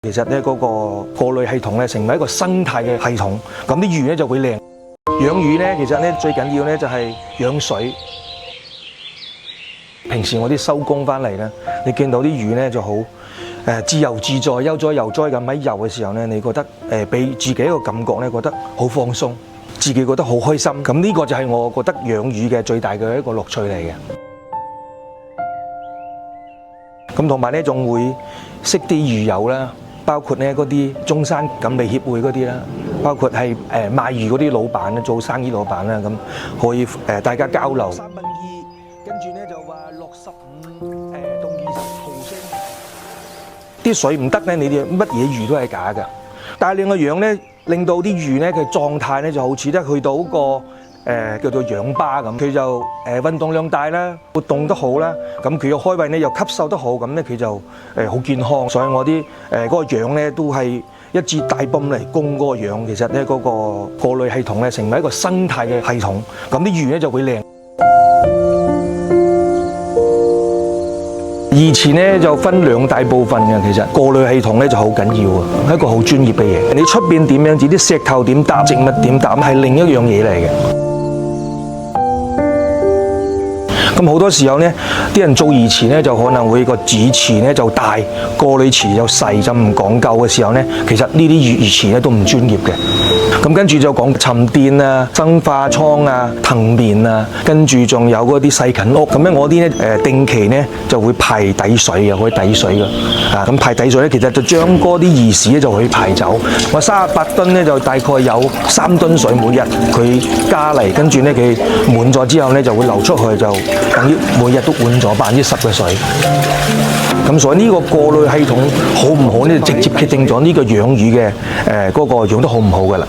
其實咧嗰個過濾系統咧成為一個生態嘅系統，咁啲魚咧就會靚。養魚咧其實咧最緊要咧就係養水。平時我啲收工翻嚟咧，你見到啲魚咧就好自由自在、悠哉悠哉咁喺游嘅時候咧，你覺得俾自己一個感覺咧，覺得好放鬆，自己覺得好開心。咁呢個就係我覺得養魚嘅最大嘅一個樂趣嚟嘅。咁同埋咧仲會識啲魚友啦。包括咧嗰啲中山錦鯉協會嗰啲啦，包括係賣魚嗰啲老闆咧，做生意老闆啦，咁可以大家交流。2/3，跟住咧就話65到20毫升。啲水唔得咧，你哋乜嘢魚都係假㗎。但係另外樣咧，令到啲魚咧嘅狀態咧就好似咧去到個叫做氧吧咁，佢就運動量大啦，活動得好啦，咁佢嘅開胃咧又吸收得好，咁咧佢就好健康。所以我啲嗰個氧咧都係一支大泵嚟供嗰個氧。其實咧嗰個過濾系統咧成為一個生態嘅系統，咁啲魚咧就會靚。以前咧就分兩大部分嘅，其實過濾系統咧就好緊要啊，係一個好專業嘅嘢。你出邊點樣子，啲石頭點搭，植物點搭，係另一樣嘢嚟嘅。咁好多時候咧，啲人做魚池咧就可能會個主池咧就大，過濾池就細，就唔講究嘅時候咧，其實呢啲魚池咧都唔專業嘅。咁跟住就講沉澱啊、生化倉啊、藤棉啊，跟住仲有嗰啲細菌屋。咁咧我啲咧定期咧就會排底水嘅，可以底水嘅。咁排底水咧，其實就將嗰啲魚屎咧就可以排走。我38噸咧就大概有3噸水每日佢加嚟，跟住咧佢滿咗之後咧就會流出去，就等於每日都換咗10%嘅水。咁所以呢個過濾系統好唔好咧，直接決定咗呢個養魚嘅嗰個養得好唔好㗎啦。